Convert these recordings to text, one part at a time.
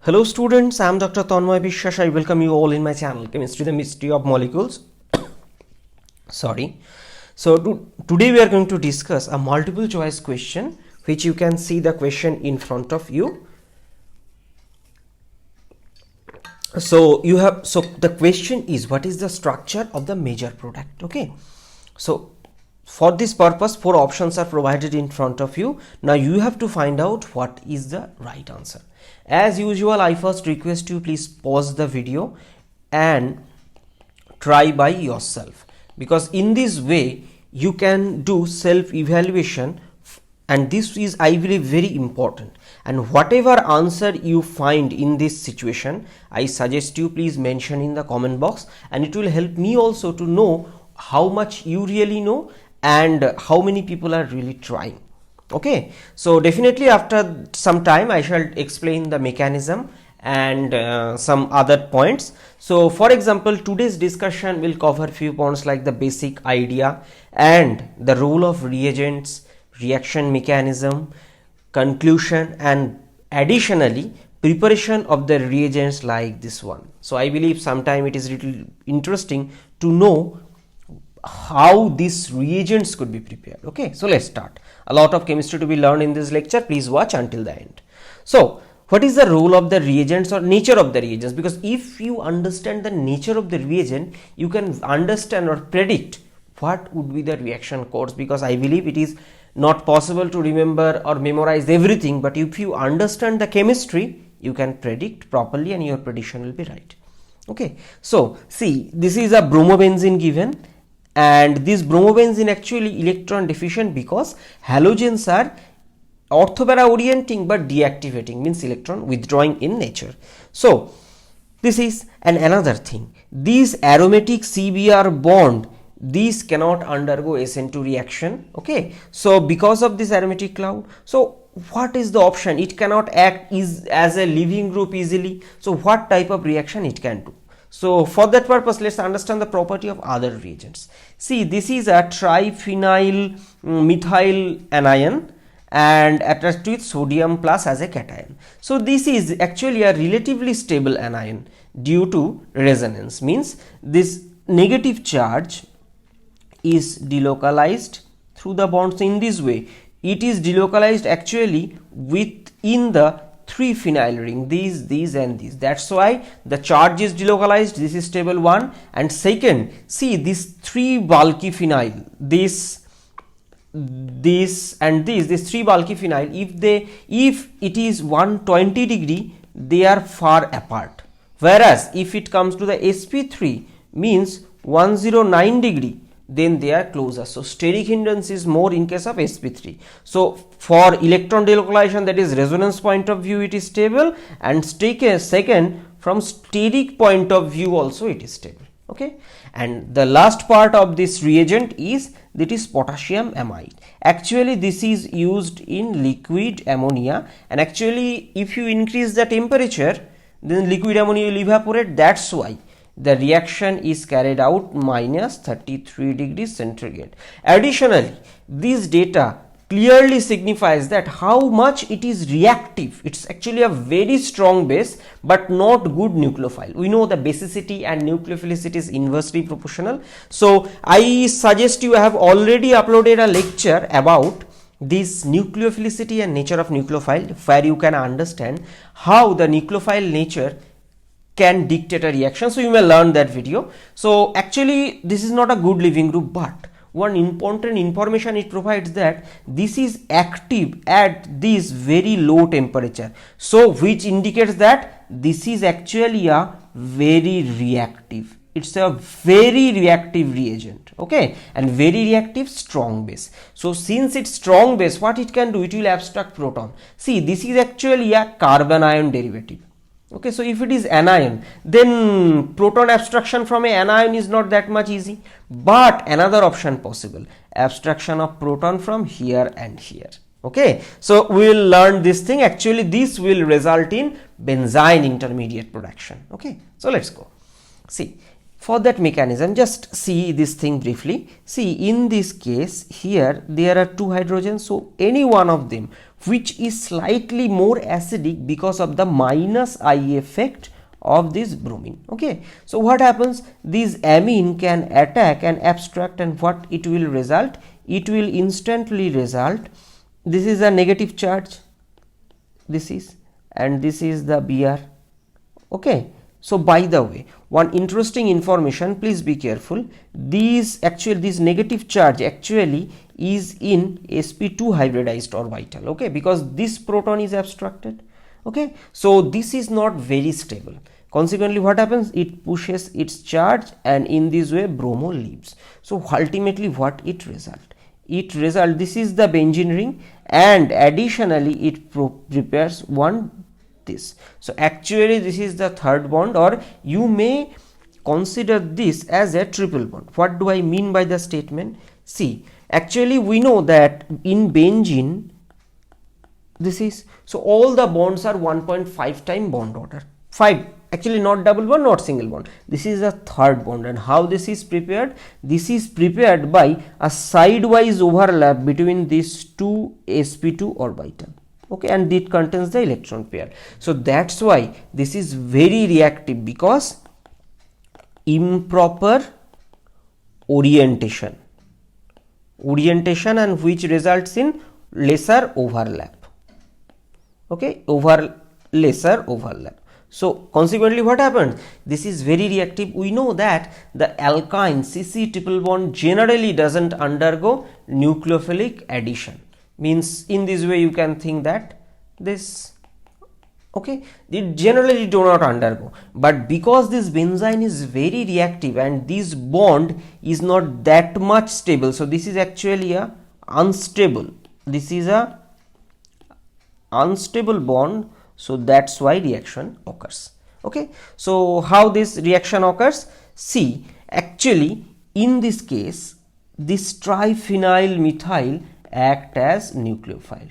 Hello students, I am Dr. Tanmoy Bishwash. I welcome you all in my channel Chemistry the Mystery of Molecules. Sorry. So today we are going to discuss a multiple choice question which you can see the question in front of you. So the question is, what is the structure of the major product? Okay. So for this purpose, 4 options are provided in front of you. Now you have to find out what is the right answer. As usual, I first request you please pause the video and try by yourself, because in this way you can do self evaluation, and this is, I believe, very important. And whatever answer you find in this situation, I suggest you please mention in the comment box, and it will help me also to know how much you really know and how many people are really trying. Okay, so definitely after some time I shall explain the mechanism and some other points. So for example, today's discussion will cover few points like the basic idea and the role of reagents, reaction mechanism, conclusion, and additionally preparation of the reagents like this one. So I believe sometime it is little interesting to know how these reagents could be prepared. Okay, so let's start. A lot of chemistry to be learned in this lecture. Please watch until the end. So what is the role of the reagents or nature of the reagents? Because if you understand the nature of the reagent, you can understand or predict what would be the reaction course, because I believe it is not possible to remember or memorize everything, but if you understand the chemistry, you can predict properly and your prediction will be right. Okay, so see, this is a bromobenzene given, and this bromobenzene actually electron deficient because halogens are orthopara orienting but deactivating, means electron withdrawing in nature. So this is another thing. This aromatic CBr bond, these cannot undergo SN2 reaction. Okay, so because of this aromatic cloud, so what is the option? It cannot act as a leaving group easily. So what type of reaction it can do? So for that purpose, let's understand the property of other reagents. See, this is a triphenyl methyl anion and attached with sodium plus as a cation. So this is actually a relatively stable anion due to resonance, means this negative charge is delocalized through the bonds in this way. It is delocalized actually within the 3 phenyl ring, these and these. That's why the charge is delocalized. This is stable one. And second, see this 3 bulky phenyl, this and this 3 bulky phenyl, if it is 120 degree, they are far apart. Whereas if it comes to the sp3, means 109 degree, then they are closer. So steric hindrance is more in case of sp3. So for electron delocalization, that is resonance point of view, it is stable, and second, from steric point of view also it is stable. Okay, and the last part of this reagent is that is potassium amide. Actually this is used in liquid ammonia, and actually if you increase the temperature, then liquid ammonia will evaporate. That's why the reaction is carried out minus 33 degrees centigrade. Additionally, this data clearly signifies that how much it is reactive. It's actually a very strong base but not good nucleophile. We know the basicity and nucleophilicity is inversely proportional. So I suggest you have already uploaded a lecture about this nucleophilicity and nature of nucleophile, where you can understand how the nucleophile nature can dictate a reaction. So you may learn that video. So actually this is not a good leaving group, but one important information it provides, that this is active at this very low temperature, so which indicates that this is actually a very reactive, it's a very reactive reagent. Okay, and very reactive strong base. So since it's strong base, what it can do, it will abstract proton. See, this is actually a carbon ion derivative. Okay, so if it is anion, then proton abstraction from an anion is not that much easy, but another option possible, abstraction of proton from here and here. Okay, so we will learn this thing. Actually this will result in benzyne intermediate production. Okay, so let's go. See, For that mechanism, just see this thing briefly. See, in this case here there are two hydrogens, so any one of them which is slightly more acidic because of the minus I effect of this bromine. Okay, so what happens, this amine can attack and abstract, and what it will result, it will instantly result, this is a negative charge, this is, and this is the Br. Okay, so by the way, one interesting information, please be careful, this negative charge actually is in sp2 hybridized orbital. Okay, because this proton is abstracted. Okay, so this is not very stable, consequently what happens, it pushes its charge, and in this way bromo leaves. So ultimately what it result, this is the benzene ring, and additionally it prepares one this. So actually this is the third bond, or you may consider this as a triple bond. What do I mean by the statement? See, actually we know that in benzene this is, so all the bonds are 1.5 time bond order, 5, actually not double bond, not single bond, this is a third bond. And how this is prepared, this is prepared by a sidewise overlap between these two sp2 orbital. Okay, and it contains the electron pair. So that's why this is very reactive, because improper orientation and which results in lesser overlap. Okay, lesser overlap. So consequently what happens, this is very reactive. We know that the alkyne CC triple bond generally doesn't undergo nucleophilic addition, means in this way you can think that this, okay, it generally do not undergo, but because this benzene is very reactive and this bond is not that much stable, so this is actually a unstable, this is a unstable bond, so that's why reaction occurs. Okay, so how this reaction occurs, see, actually in this case this triphenyl methyl act as nucleophile.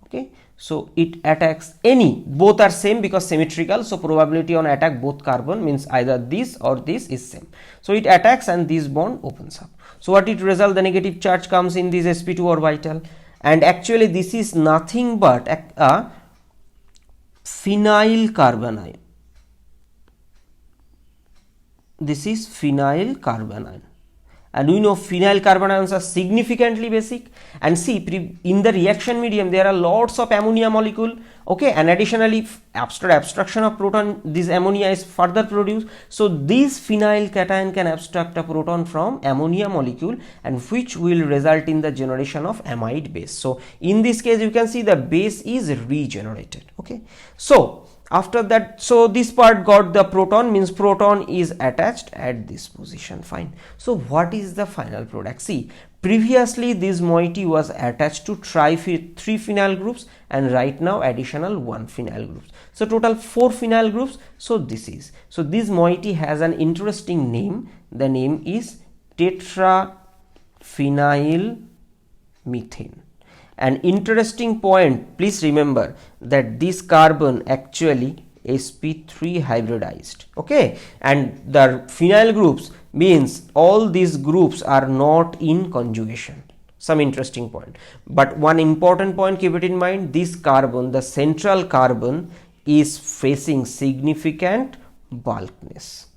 Okay, so it attacks any, both are same because symmetrical, so probability on attack both carbon, means either this or this is same, so it attacks and this bond opens up. So what it result, the negative charge comes in this sp2 orbital, and actually this is nothing but a phenyl carbanion, this is phenyl carbanion, and we know phenyl carbanions are significantly basic. And see, in the reaction medium there are lots of ammonia molecule. Okay, and additionally after abstraction of proton, this ammonia is further produced, so this phenyl cation can abstract a proton from ammonia molecule, and which will result in the generation of amide base. So in this case you can see the base is regenerated. Okay, so after that, so this part got the proton, means proton is attached at this position. Fine. So what is the final product? See, previously this moiety was attached to 3 phenyl groups, and right now additional 1 phenyl groups, so total 4 phenyl groups. So this is, so this moiety has an interesting name, the name is tetraphenyl methane. An interesting point, please remember that this carbon actually sp3 hybridized. Okay, and the phenyl groups means all these groups are not in conjugation. Some interesting point, but one important point, keep it in mind, this carbon, the central carbon, is facing significant bulkness.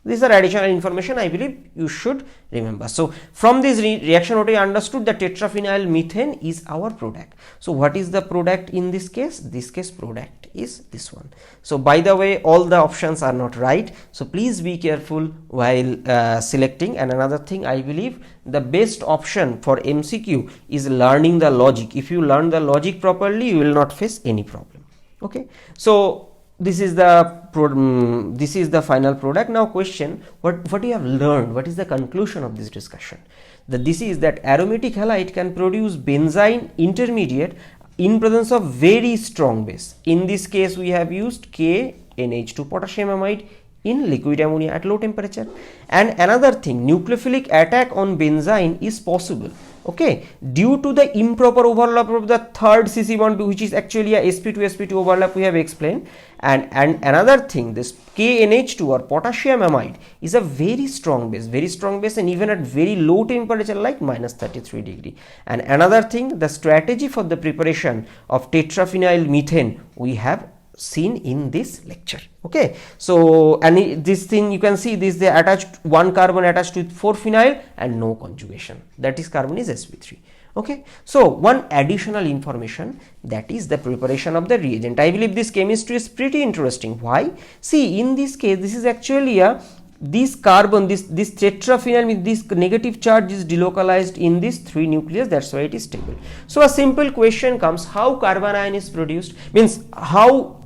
These are additional information I believe you should remember. So from this reaction what I understood, the tetraphenyl methane is our product. So what is the product in this case? This case product is this one. So by the way, all the options are not right, so please be careful while selecting. And another thing, I believe the best option for MCQ is learning the logic. If you learn the logic properly, you will not face any problem. Okay, so this is the final product. Now question, what you have learned, what is the conclusion of this discussion? This is that aromatic halide can produce benzyne intermediate in presence of very strong base. In this case we have used KNH2 potassium amide in liquid ammonia at low temperature. And another thing, nucleophilic attack on benzyne is possible Okay, due to the improper overlap of the third CC bond, which is actually a sp2 overlap, we have explained. And another thing, this KNH2 or potassium amide is a very strong base, and even at very low temperature like -33 degree. And another thing, the strategy for the preparation of tetraphenyl methane we have seen in this lecture. Okay, so and this thing you can see, this they attached one carbon attached with 4-phenyl and no conjugation, that is carbon is sp3. Okay, so one additional information, that is the preparation of the reagent. I believe this chemistry is pretty interesting. Why? See, in this case, this is actually a this carbon, this tetraphenyl with this negative charge is delocalized in this 3 nucleus, that's why it is stable. So a simple question comes, how carbon ion is produced, means how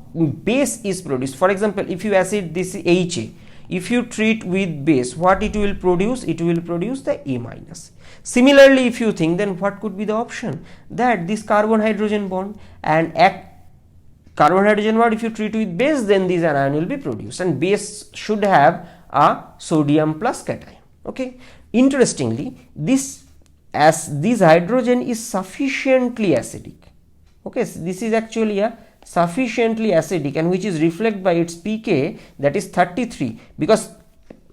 base is produced. For example, if you acid this HA, if you treat with base, what it will produce? It will produce the A minus. Similarly, if you think, then what could be the option? That this carbon hydrogen bond and carbon hydrogen bond, if you treat with base, then this anion will be produced, and base should have a sodium plus cation. Okay, interestingly, this hydrogen is sufficiently acidic. Okay, so this is actually a sufficiently acidic, and which is reflected by its pK, that is 33, because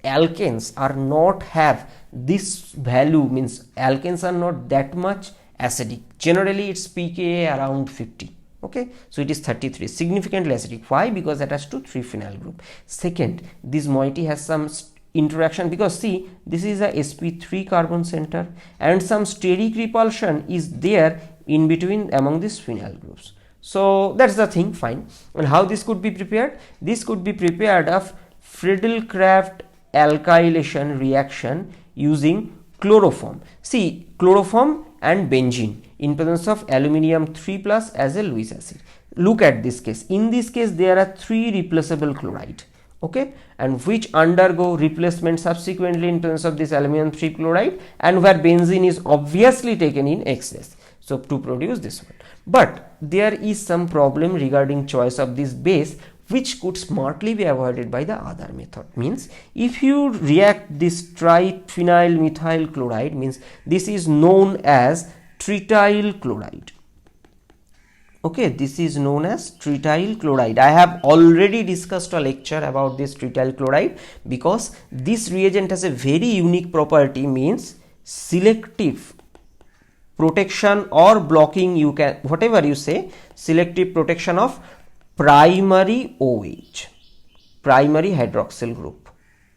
alkanes are not have this value, means alkanes are not that much acidic. Generally its pK around 50. Okay, so it is 33, significantly acidic. Why? Because attached to 3-phenyl group. Second, this moiety has some interaction, because see, this is a sp3 carbon center and some steric repulsion is there in between among these phenyl groups. So that's the thing, fine. And how this could be prepared? This could be prepared of Friedel-Crafts alkylation reaction using chloroform. See, chloroform and benzene in presence of aluminium 3 plus as a Lewis acid. Look at this case. In this case, there are 3 replaceable chloride. Okay, and which undergo replacement subsequently in presence of this aluminium 3 chloride, and where benzene is obviously taken in excess. So to produce this one, but there is some problem regarding choice of this base, which could smartly be avoided by the other method. Means if you react this triphenyl methyl chloride, means this is known as trityl chloride. Okay, this is known as trityl chloride. I have already discussed a lecture about this trityl chloride, because this reagent has a very unique property, means selective protection or blocking, you can whatever you say, selective protection of primary OH, primary hydroxyl group.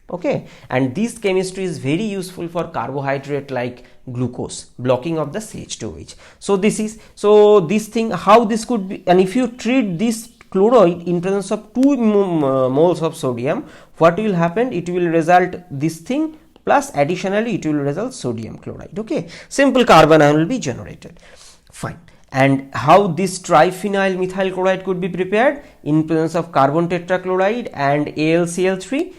Okay, and this chemistry is very useful for carbohydrate like glucose, blocking of the CH2OH. So this thing, how this could be, and if you treat this chloride in presence of 2 moles of sodium, what will happen? It will result this thing, plus additionally it will result sodium chloride. Okay, simple carbon ion will be generated. Fine. And how this triphenyl methyl chloride could be prepared? In presence of carbon tetrachloride and AlCl3,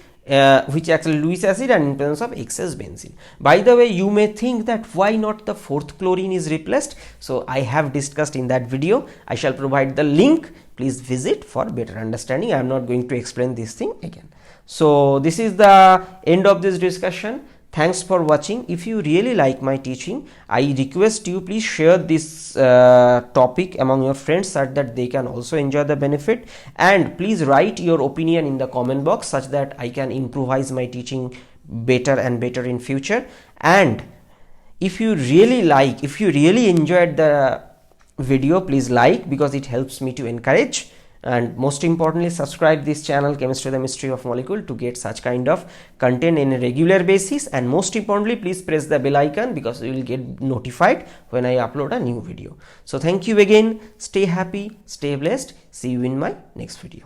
which actually Lewis acid, and in presence of excess benzene. By the way, you may think that why not the 4th chlorine is replaced? So I have discussed in that video. I shall provide the link. Please visit for better understanding. I am not going to explain this thing again. So this is the end of this discussion. Thanks for watching. If you really like my teaching, I request you please share this topic among your friends such that they can also enjoy the benefit, and please write your opinion in the comment box such that I can improvise my teaching better and better in future. And if you really enjoyed the video, please like, because it helps me to encourage. And most importantly, subscribe this channel Chemistry the Mystery of Molecule to get such kind of content in a regular basis. And most importantly, please press the bell icon, because you will get notified when I upload a new video. So thank you again. Stay happy, stay blessed. See you in my next video.